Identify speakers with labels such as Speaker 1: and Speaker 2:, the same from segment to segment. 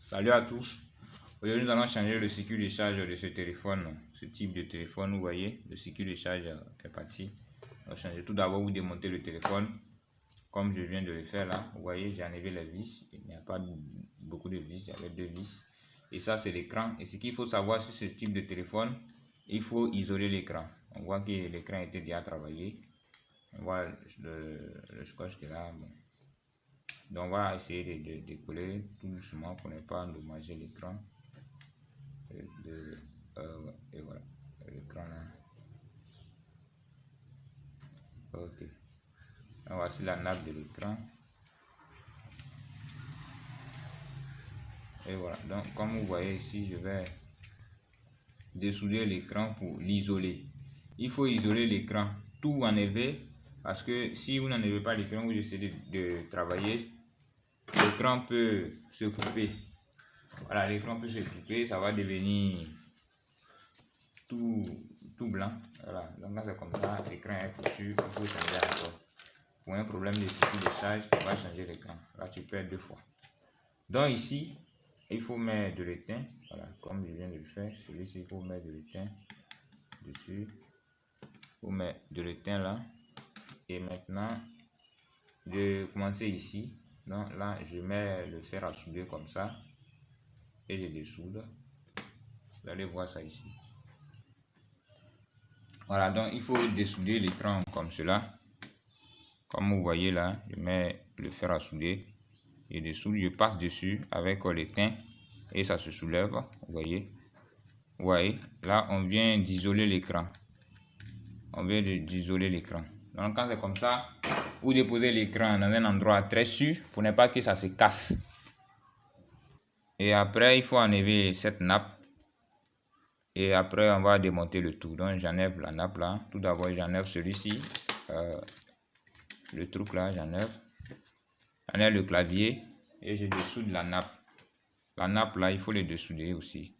Speaker 1: Salut à tous. Aujourd'hui, nous allons changer le circuit de charge de ce téléphone, ce type de téléphone. Vous voyez, le circuit de charge est parti. On va changer. Tout d'abord, vous démontez le téléphone, comme je viens de le faire là. Vous voyez, j'ai enlevé les vis. Il n'y a pas beaucoup de vis, j'avais 2 vis. Et ça, c'est l'écran. Et ce qu'il faut savoir sur ce type de téléphone, il faut isoler l'écran. On voit que l'écran était déjà travaillé. On voit le scotch qui est là. Bon. Donc on va essayer de décoller tout doucement pour ne pas endommager l'écran. Et voilà, l'écran là. Ok. Donc voici la nappe de l'écran. Et voilà, donc comme vous voyez ici, je vais dessouder l'écran pour l'isoler. Il faut isoler l'écran, tout enlever, parce que si vous n'enlevez pas l'écran, vous essayez de travailler, l'écran peut se couper. Voilà, l'écran peut se couper, ça va devenir tout blanc. Voilà, donc là c'est comme ça, l'écran est foutu, il faut changer encore. Pour un problème de circuit de charge, on va changer l'écran. Là tu perds 2 fois. Donc ici, il faut mettre de l'étain. Voilà, comme je viens de le faire, celui-ci, il faut mettre de l'étain dessus. Il faut mettre de l'étain là. Et maintenant, je commencer ici. Donc là, je mets le fer à souder comme ça. Et je dessoude. Vous allez voir ça ici. Voilà, donc il faut dessouder l'écran comme cela. Comme vous voyez là, je mets le fer à souder. Et dessous, je passe dessus avec l'étain. Et ça se soulève. Vous voyez. Vous voyez, là on vient d'isoler l'écran. On vient d'isoler l'écran. Donc quand c'est comme ça, vous déposez l'écran dans un endroit très sûr pour ne pas que ça se casse. Et après, il faut enlever cette nappe. Et après, on va démonter le tout. Donc j'enlève la nappe là. Tout d'abord, j'enlève celui-ci. Le truc là, j'enlève. J'enlève le clavier et je dessoude la nappe. La nappe là, il faut le dessouder aussi.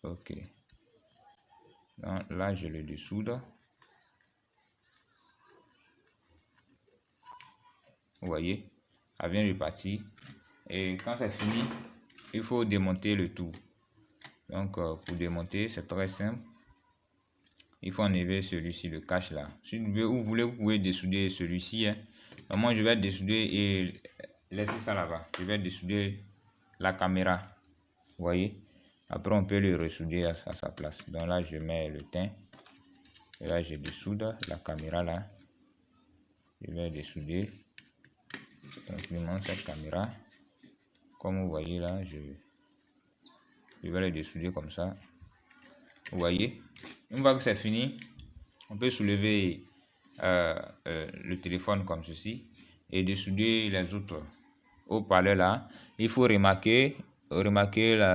Speaker 1: Ok. Donc là, je le dessoude. Vous voyez, ça vient de partir. Et quand c'est fini, il faut démonter le tout. Donc, pour démonter, c'est très simple. Il faut enlever celui-ci, le cache là. Si vous voulez, vous pouvez dessouder celui-ci. Hein. Moi, je vais dessouder et laisser ça là-bas. Je vais dessouder la caméra. Vous voyez. Après, on peut le ressouder à sa place. Donc là, je mets le teint. Et là, je dessoude la caméra là. Je vais dessouder. Donc, je monte cette caméra. Comme vous voyez là, je vais le dessouder comme ça. Vous voyez. Une fois que c'est fini, on peut soulever le téléphone comme ceci et dessouder les autres haut-parleurs là. Il faut remarquer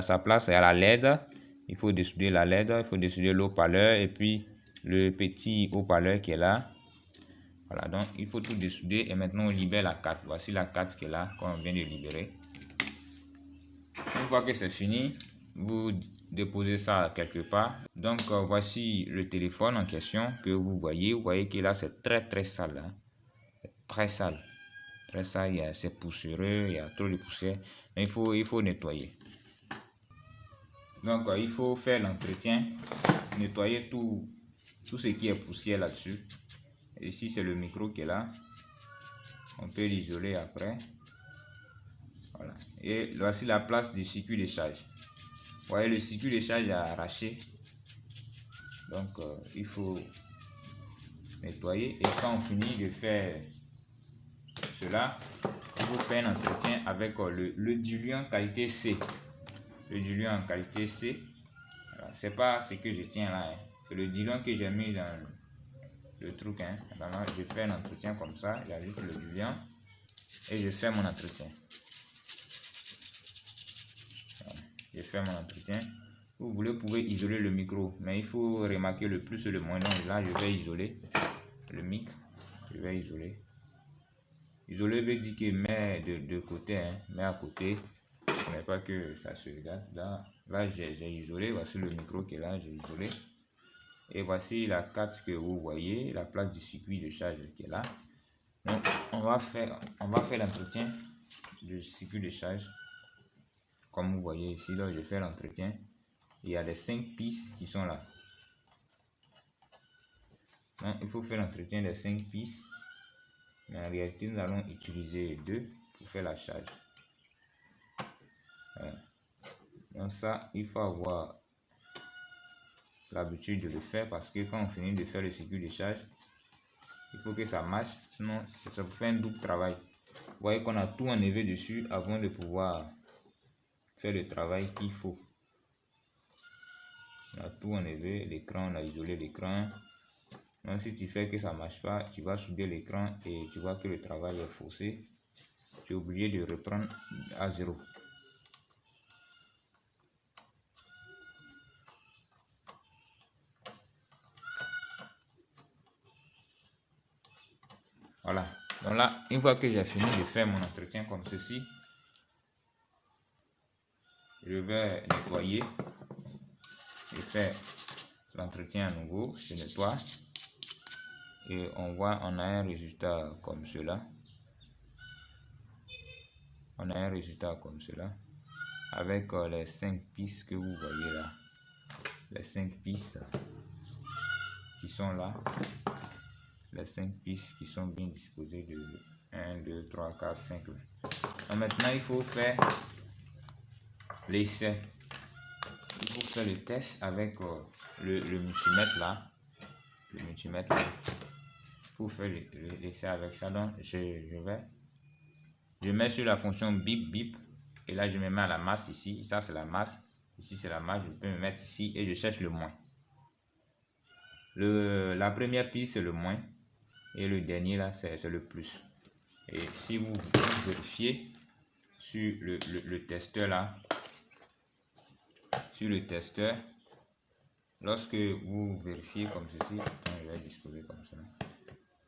Speaker 1: sa place à la LED. Il faut dessouder la LED, il faut dessouder l'haut-parleur et puis le petit haut-parleur qui est là. Voilà, donc il faut tout dessouder et maintenant on libère la carte. Voici la carte qui est là, qu'on vient de libérer. Une fois que c'est fini, vous déposez ça quelque part. Donc voici le téléphone en question que vous voyez. Vous voyez que là c'est très sale. Hein. Très sale. Très sale, c'est poussiéreux, il y a trop de poussière. Mais il faut nettoyer. Donc il faut faire l'entretien, nettoyer tout ce qui est poussière là-dessus. Ici c'est le micro qui est là. On peut l'isoler après. Voilà. Et voici la place du circuit de charge. Vous voyez, le circuit de charge est arraché. Donc, il faut nettoyer. Et quand on finit de faire cela, il faut faire un entretien avec le diluant qualité C. Le diluant en qualité C. Voilà. C'est pas ce que je tiens là. Hein. C'est le diluant que j'ai mis dans le truc. Hein. Alors, je fais un entretien comme ça. J'ajoute le diluant. Et je fais mon entretien. Je fais mon entretien. Vous voulez, vous pouvez isoler le micro, mais il faut remarquer le plus et le moins. Donc là, je vais isoler le mic. Je vais isoler. Isoler veut dire que met de côté, hein, met à côté. Pour ne pas que ça se regarde. Là j'ai isolé. Voici le micro qui est là, j'ai isolé. Et voici la carte que vous voyez, la plaque du circuit de charge qui est là. Donc on va faire l'entretien du circuit de charge. comme vous voyez ici, là, je fais l'entretien. Il y a les 5 pistes qui sont là. Donc, il faut faire l'entretien des 5 pistes. Mais en réalité, nous allons utiliser les 2 pour faire la charge. Voilà. Donc ça, il faut avoir l'habitude de le faire parce que quand on finit de faire le circuit de charge, il faut que ça marche, sinon ça vous fait un double travail. Vous voyez qu'on a tout enlevé dessus avant de pouvoir faire le travail qu'il faut. On a tout enlevé, l'écran, on a isolé l'écran. Donc si tu fais que ça ne marche pas, tu vas souder l'écran et tu vois que le travail est faussé. Tu es obligé de reprendre à zéro. Voilà. Donc là, une fois que j'ai fini de faire mon entretien comme ceci, je vais nettoyer et faire l'entretien à nouveau. Je nettoie et on a un résultat comme cela. On a un résultat comme cela avec les 5 pistes que vous voyez là. Les 5 pistes qui sont là. Les 5 pistes qui sont bien disposées de 1, 2, 3, 4, 5. Donc maintenant, il faut faire l'essai. Il faut faire le test avec le multimètre là. Le multimètre là. Il faut faire l'essai avec ça. Donc, je mets sur la fonction bip bip. Et là, je me mets à la masse ici. Ça, c'est la masse. Ici, c'est la masse. Je peux me mettre ici et je cherche le moins. La première piste, c'est le moins. Et le dernier, là, c'est le plus. Et si vous vérifiez sur le testeur, là, sur le testeur, lorsque vous vérifiez comme ceci, je vais disposer comme ça.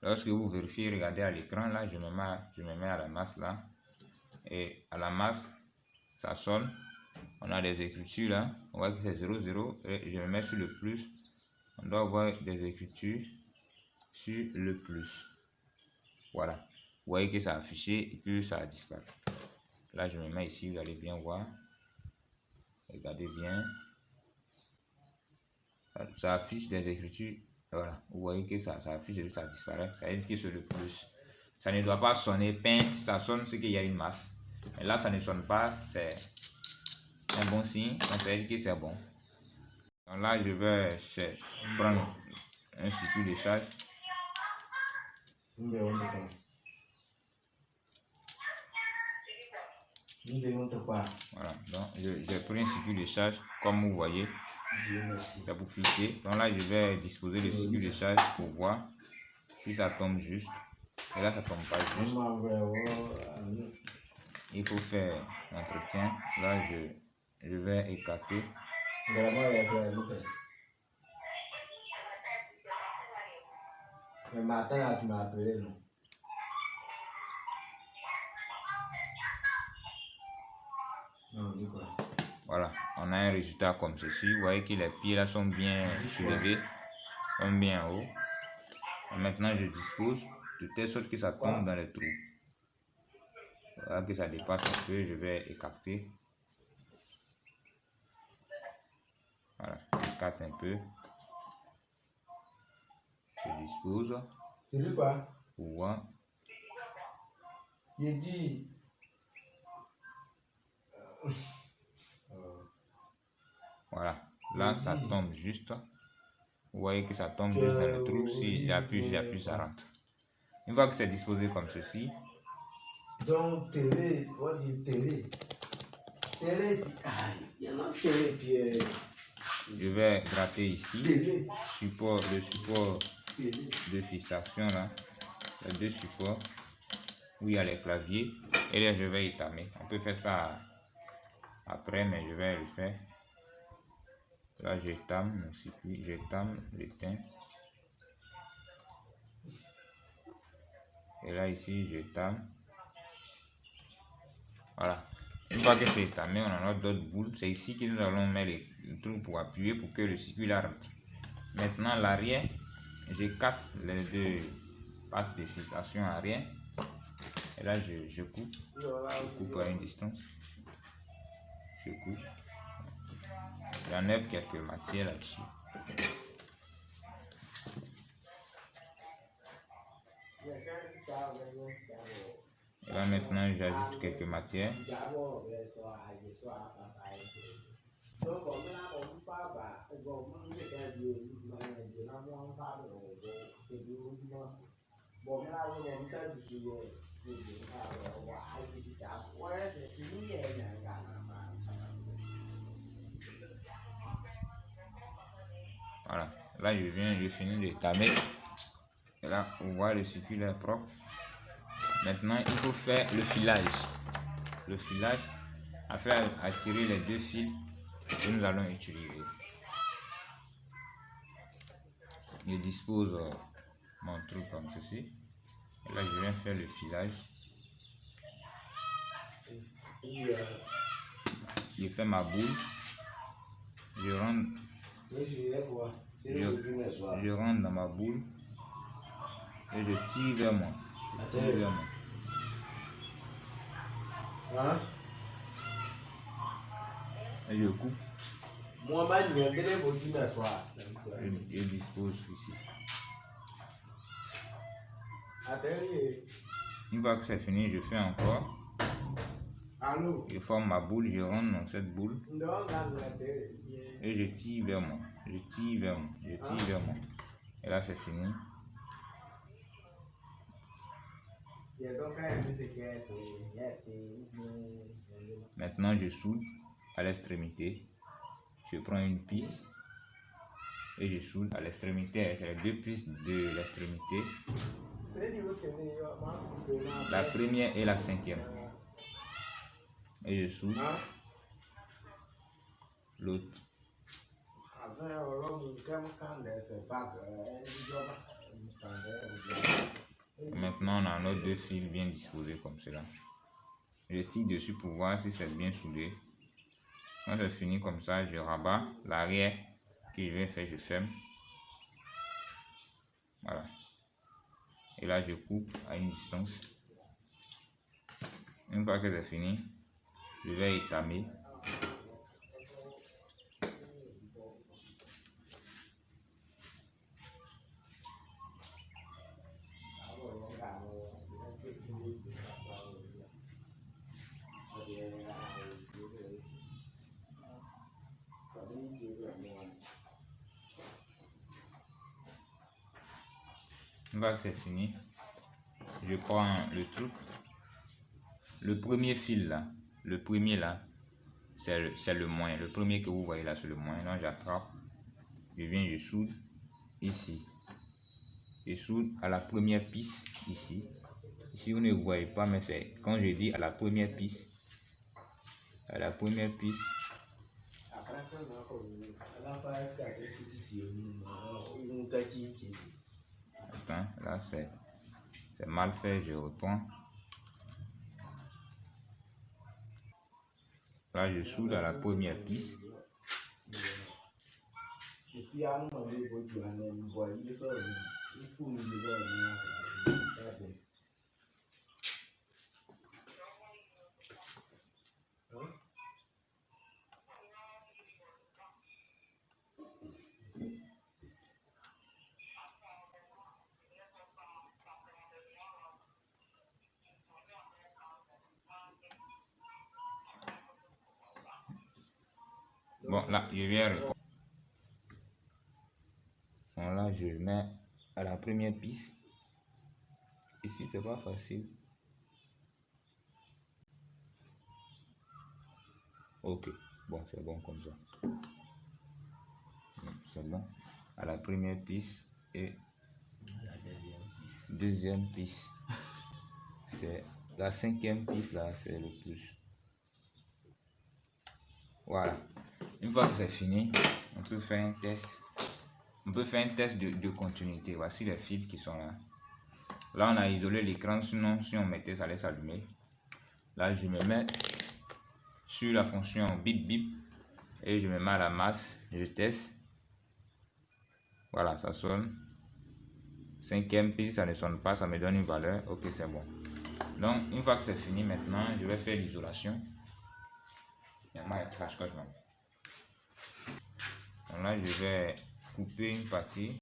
Speaker 1: Lorsque vous vérifiez, regardez à l'écran, là, je me mets à la masse, là. Et à la masse, ça sonne. On a des écritures, là. On voit que c'est 0, 0. Et je me mets sur le plus. On doit avoir des écritures sur le plus. Voilà. Vous voyez que ça a affiché et puis ça a disparu. Là, je me mets ici, vous allez bien voir. Regardez bien. Ça affiche des écritures. Voilà. Vous voyez que ça affiche et ça disparaît. Ça veut dire que c'est le plus. Ça ne doit pas sonner pain. Si ça sonne, c'est qu'il y a une masse. Et là, ça ne sonne pas. C'est un bon signe. Donc, ça veut dire que c'est bon. Donc là, je vais prendre un circuit de charge. Voilà, donc j'ai pris un circuit de charge comme vous voyez. C'est pour fixer. Donc là, je vais disposer le circuit de charge pour voir si ça tombe juste. Et là, ça tombe pas juste. Il faut faire l'entretien. Là, je vais écarter.
Speaker 2: Le matin, là, tu m'as appelé, non? Non, dis quoi?
Speaker 1: Voilà, on a un résultat comme ceci. Vous voyez que les pieds là sont bien soulevés, sont bien hauts. Et maintenant, je dispose de telle sorte que ça tombe dans les trous. Voilà que ça dépasse un peu, je vais écarter. Voilà, j'écarte un peu. Je dispose.
Speaker 2: Tu dis quoi?
Speaker 1: Pour voir.
Speaker 2: Il dit.
Speaker 1: Voilà, là ça tombe juste. Vous voyez que ça tombe juste dans le trou. Si j'appuie, ça rentre. Une fois que c'est disposé comme ceci.
Speaker 2: Donc, télé, on dit télé. Télé, il y en a télé qui est.
Speaker 1: Je vais gratter ici. Le support de fixation là. Les 2 supports où il y a les claviers. Et là, je vais étamer. On peut faire ça après, mais je vais le faire. Là, j'étame mon circuit, j'étame l'étain. Et là, ici, j'étame. Voilà. Une fois que c'est étamé, on en a d'autres boules. C'est ici que nous allons mettre les trous pour appuyer pour que le circuit là rentre. Maintenant, l'arrière, j'écarte les 2 parties de fixation arrière. Et là, je coupe à une distance. je coupe. J'enlève quelques matières là-dessus. Et là maintenant j'ajoute quelques matières. Voilà, là je finis de tamer. Et là, on voit le circuit est propre. Maintenant, il faut faire le filage. Le filage a fait attirer les deux fils que nous allons utiliser. Je dispose mon truc comme ceci. Et là, je viens faire le filage. Je fais ma boule. Je rentre dans ma boule. Et je tire vers moi. Et je coupe. Je dispose ici. Une fois que c'est fini, je fais encore. Je forme ma boule, je rentre dans cette boule. Et je tire vers moi. Je tire vers moi. Et là, c'est fini. Maintenant, je soude à l'extrémité. Je prends une pisse et je soude à l'extrémité. C'est les deux pistes de l'extrémité. La première et la cinquième. Et je soude l'autre. Maintenant, on a nos deux fils bien disposés comme cela. Je tire dessus pour voir si c'est bien soudé. Quand c'est fini comme ça, je rabats l'arrière que je vais faire, je ferme. Voilà. Et là, je coupe à une distance. Une fois que c'est fini, je vais étamer. Une fois que c'est fini, je prends le truc. Le premier fil là, c'est le moins. Le premier que vous voyez là, c'est le moins. Donc j'attrape, je viens, je soude ici. Je soude à la première piste ici. Ici vous ne voyez pas, mais c'est quand je dis à la première piste. À la première piste. Attends, là c'est mal fait, je reprends. Là je soude à la première piste. Bon, là, je viens répondre. Bon, là, je mets à la première piste. Ici, c'est pas facile. Ok, bon, c'est bon comme ça. C'est bon. À la première piste et la deuxième piste. C'est la cinquième piste, là, c'est le plus. Voilà. Une fois que c'est fini, on peut faire un test. On peut faire un test de continuité. Voici les fils qui sont là. Là, on a isolé l'écran, sinon si on mettait, ça allait s'allumer. Là, je me mets sur la fonction bip bip et je me mets à la masse. Je teste. Voilà, ça sonne. Cinquième piste, ça ne sonne pas, ça me donne une valeur. Ok, c'est bon. Donc, une fois que c'est fini, maintenant, je vais faire l'isolation. Donc là, je vais couper une partie.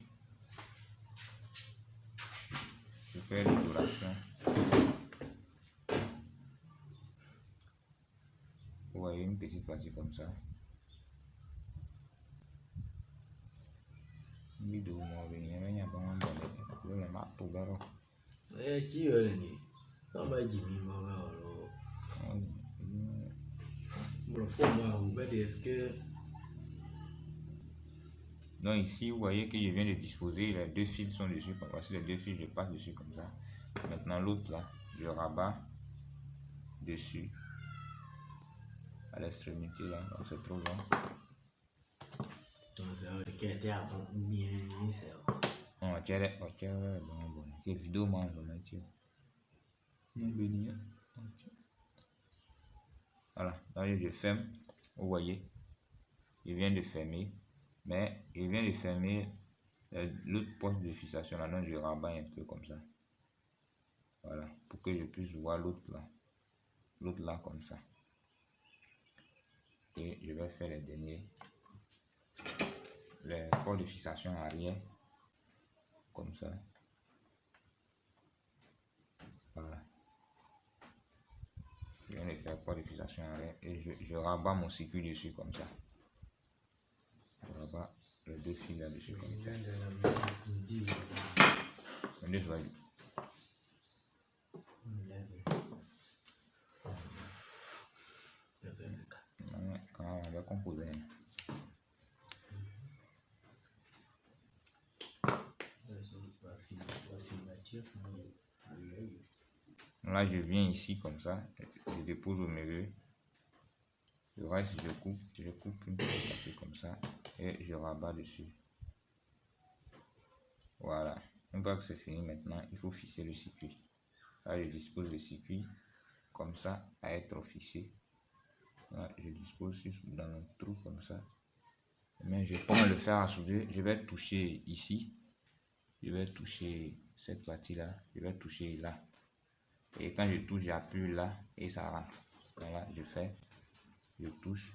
Speaker 1: Je fais l'odoration. Vous voyez une petite partie comme ça. Donc ici, vous voyez que je viens de disposer, les deux fils sont dessus. Voici les deux fils, je passe dessus comme ça. Maintenant l'autre là, je rabats dessus à l'extrémité là, donc c'est trop long. Voilà, donc je ferme, vous voyez, je viens de fermer, mais je viens de fermer l'autre poste de fixation là, donc je rabats un peu comme ça. Voilà, pour que je puisse voir l'autre là comme ça. Et je vais faire les derniers, les ports de fixation arrière, comme ça. Voilà. Je viens de faire port de fixation arrière et je rabats mon circuit dessus comme ça. Je rabats les deux fils là-dessus comme ça. Quand on va composer. Là, je viens ici comme ça, je dépose au milieu. Le reste, je coupe une petite partie comme ça et je rabats dessus. Voilà. Une fois que c'est fini, maintenant, il faut fixer le circuit. Là, je dispose le circuit comme ça à être fixé. Là, je dispose dans le trou comme ça. Mais je prends le fer à souder, je vais toucher ici. Je vais toucher cette partie-là, je vais toucher là. Et quand je touche, j'appuie là et ça rentre. Voilà, je touche.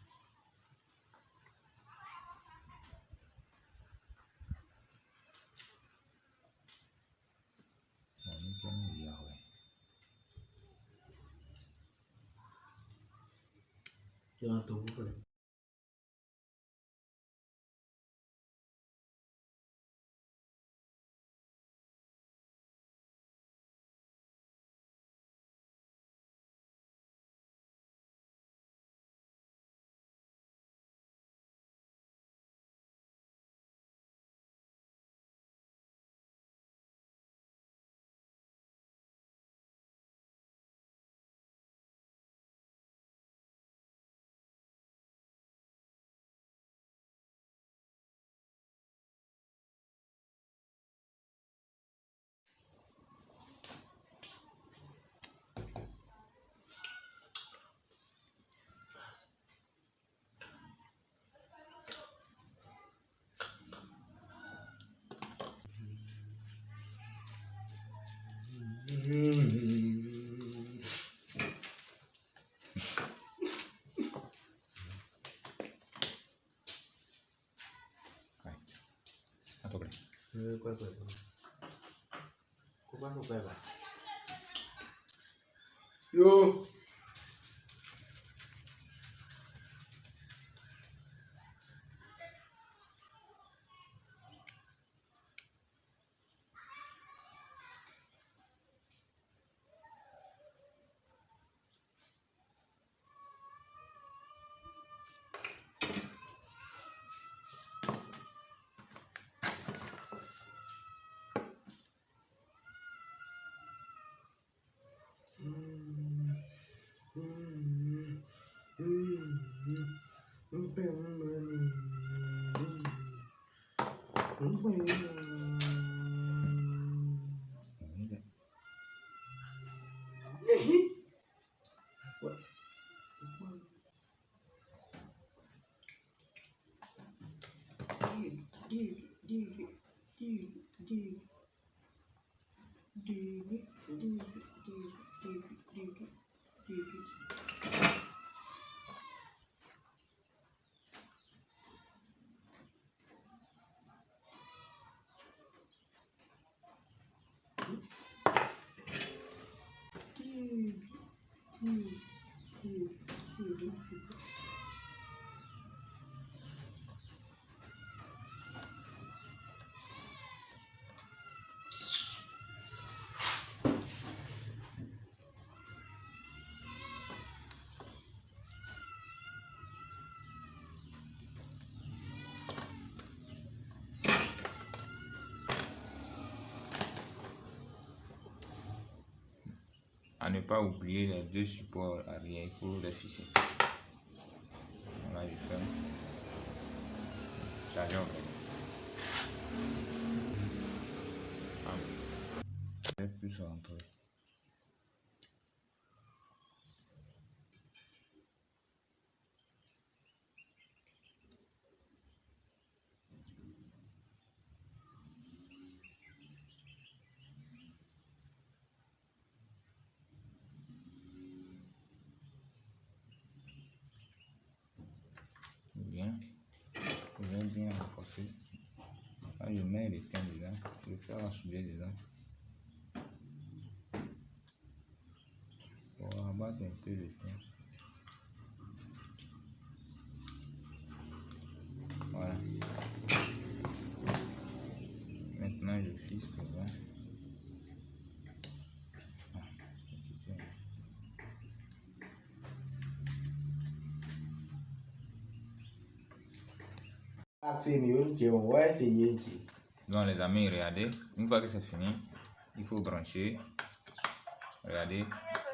Speaker 2: Yo.
Speaker 1: À ne pas oublier les deux supports arrière pour les fixer. Voilà, je ferme. Charger en fait. Je vais plus rentrer. Bien. Je vais bien renforcer. Là, je mets les teints dedans. Je vais faire un souder dedans. Pour abattre un peu le teint. Voilà. Maintenant, je fixe dedans. Donc les amis, regardez, une fois que c'est fini, il faut brancher. Regardez,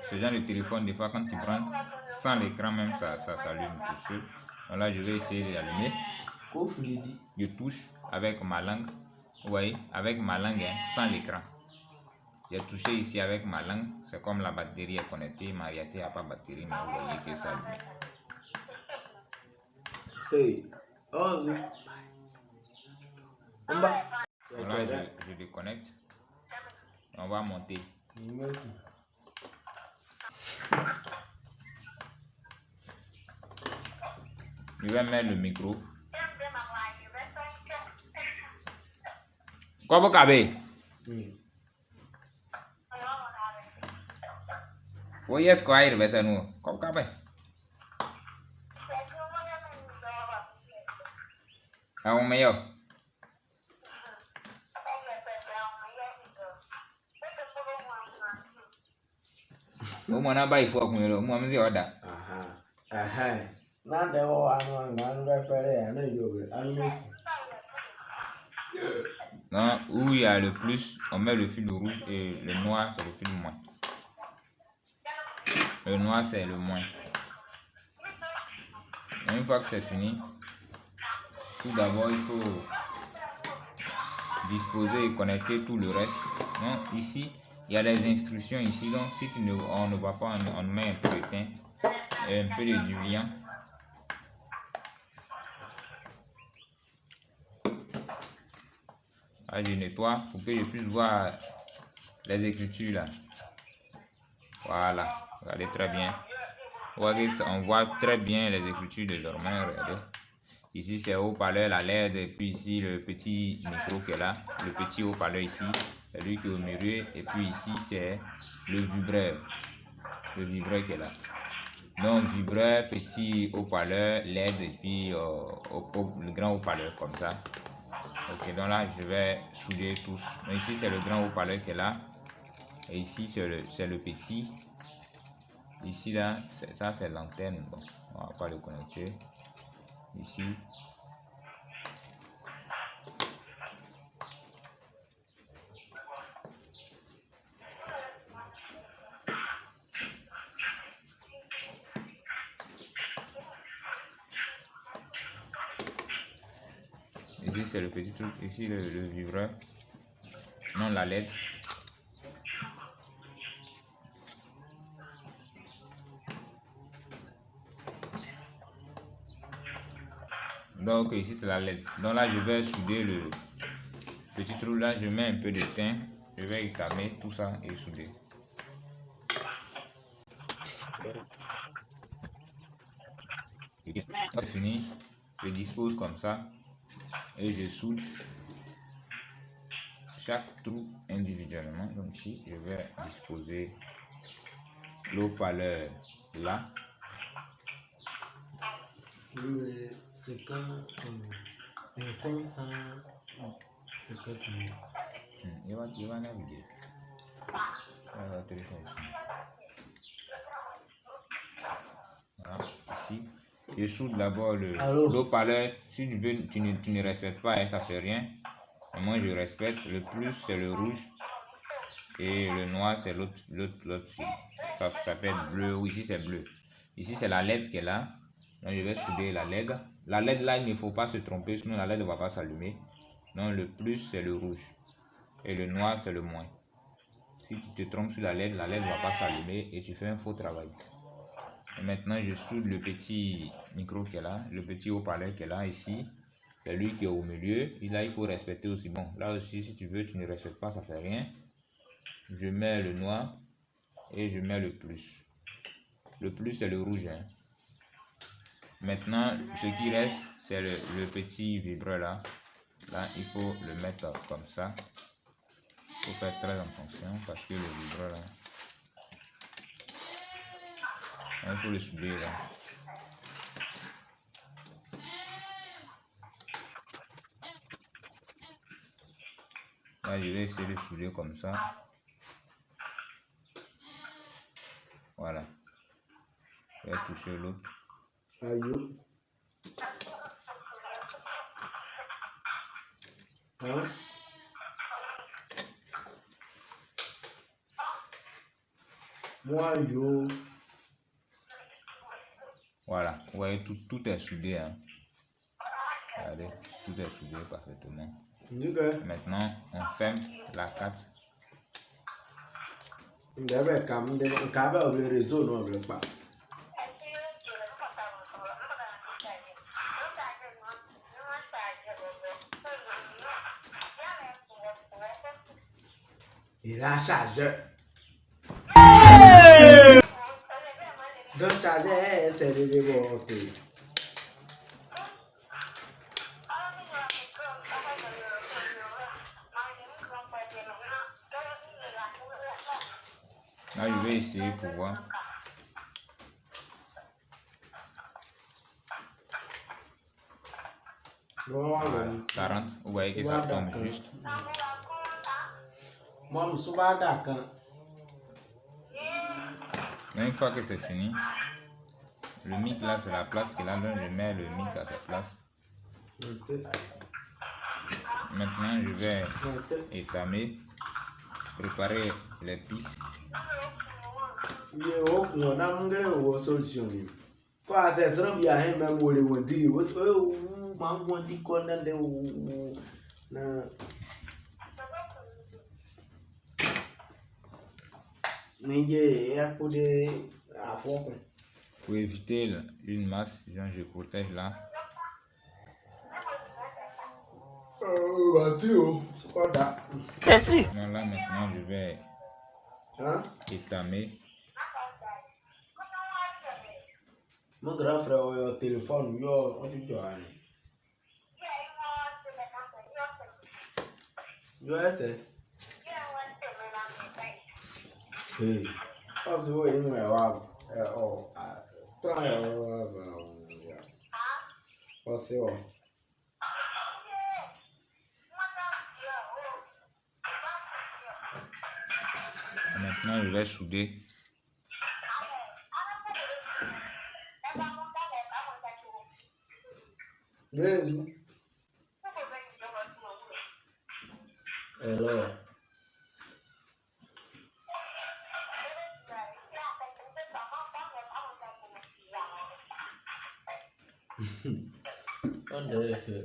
Speaker 1: ce genre de téléphone, des fois quand tu branches, sans l'écran même, ça s'allume tout seul. Donc là, je vais essayer d'allumer. Je touche avec ma langue, vous voyez, avec ma langue, hein, sans l'écran. J'ai touché ici avec ma langue, c'est comme la batterie est connectée, ma réalité n'a pas de batterie, mais vous voyez que ça allume. Voilà, je déconnecte. On va monter. Je vais mettre le micro. Comment caber? Oui, est-ce qu'il y a nous? Comment caber? Ah, on meilleur. Au moins, il faut qu'on le moi, je order. Non, où il y a le plus, on met le fil rouge et le noir, c'est le fil moins. Le noir, c'est le moins. Et une fois que c'est fini, tout d'abord, il faut disposer et connecter tout le reste. Donc, ici, il y a les instructions ici. Donc, si on ne voit pas, on met un peu de teint et un peu de diluant. Là, je nettoie pour que je puisse voir les écritures là. Voilà, regardez très bien. On voit très bien les écritures désormais. Regardez. Ici, c'est haut-parleur, la LED, et puis ici, le petit micro qui est là. Le petit haut-parleur ici, c'est lui qui est au milieu. Et puis ici, c'est le vibreur. Le vibreur qui est là. Donc, vibreur, petit haut-parleur, LED, et puis le grand haut-parleur, comme ça. Ok, donc là, je vais souder tous. Donc ici, c'est le grand haut-parleur qui est là. Et ici, c'est le petit. Ici, là, ça, c'est l'antenne. Bon, on va pas le connecter. Ici. Ici, c'est le petit truc. Ici, le vibreur. Non, la LED. Donc ici c'est la LED. Donc là je vais souder le petit trou là, je mets un peu de teint, je vais écamer tout ça et souder. C'est fini, je dispose comme ça et je soude chaque trou individuellement. Donc ici je vais disposer l'eau-parleur là.
Speaker 2: C'est quand 500 c'est que
Speaker 1: Il va naviguer. On va télécharger ici. Voilà, ici. Je soude d'abord le haut-parleur. Si tu veux, tu ne respectes pas, hein, ça fait rien. Moi, je respecte. Le plus, c'est le rouge. Et le noir, c'est l'autre. Ça peut être bleu. Ou ici, c'est bleu. Ici, c'est la LED qui est là. Donc, je vais souder la LED. La LED, là, il ne faut pas se tromper, sinon la LED ne va pas s'allumer. Donc, le plus, c'est le rouge. Et le noir, c'est le moins. Si tu te trompes sur la LED ne va pas s'allumer et tu fais un faux travail. Et maintenant, je soude le petit micro qui est là, le petit haut-parleur qui est là, ici. C'est lui qui est au milieu. Et là, il faut respecter aussi. Bon, là aussi, si tu veux, tu ne respectes pas, ça fait rien. Je mets le noir et je mets le plus. Le plus, c'est le rouge. Hein. Maintenant, ce qui reste, c'est le petit vibreur là. Là, il faut le mettre comme ça. Il faut faire très attention parce que le vibreur là, il faut le souder là. Là, je vais essayer de souder comme ça. Voilà. Je vais toucher l'autre.
Speaker 2: Aïe. Hein? Moi, yo.
Speaker 1: Voilà. Vous voyez, tout est soudé. Hein. Regardez, tout est soudé parfaitement. Maintenant, on ferme la carte.
Speaker 2: Le réseau, non, le pas. Et la charge. Donc, charger, c'est de déborder.
Speaker 1: Là, je vais essayer pour voir. Voilà, 40. Vous voyez que ça tombe juste.
Speaker 2: Moi, je suis pas d'accord.
Speaker 1: Une fois que c'est fini, le mic là, c'est la place qu'il a. Donc, je mets le mic à sa place. Maintenant, je vais étamer, préparer les pistes.
Speaker 2: On a une solution. Quand c'est ça, il y a un même où les gens disent, maman dit qu'on a des
Speaker 1: pour éviter une masse, je protège là. Non, là maintenant je vais étamer.
Speaker 2: Mon grand frère a un téléphone, yo, c'est. Hey, parce que vous avez
Speaker 1: maintenant je vais souder.
Speaker 2: Alors.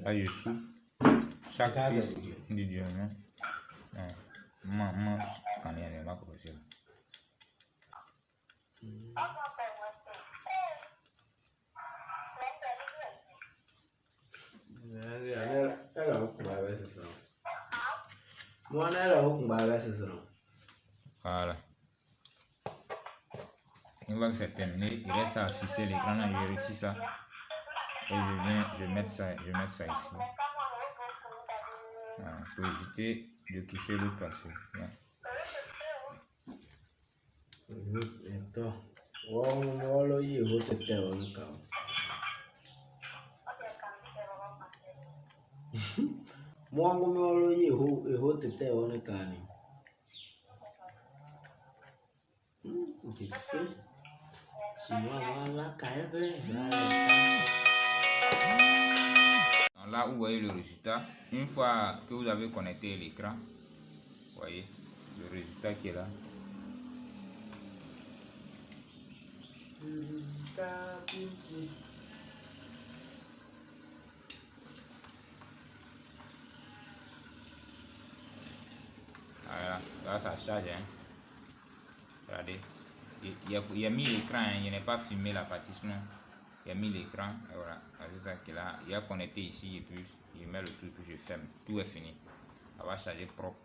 Speaker 1: Là, je soude chaque pièce individuellement. Moi, quand il y a ma profession. Voilà. Une fois que c'est terminé, il reste à afficher l'écran. Là, je retire ça. Et je vais mettre ça ici. Voilà, pour éviter de toucher l'autre parce que.
Speaker 2: Moi, je suis
Speaker 1: Là où vous voyez le résultat, une fois que vous avez connecté l'écran, vous voyez le résultat qui est là. Voilà, là ça charge. Hein. Regardez, il a mis l'écran, hein. Il n'a pas filmé la partie sinon. Il a mis l'écran, et voilà, c'est ça qu'il a. Il a connecté ici et puis il met le truc que je ferme. Tout est fini. Ça va charger propre.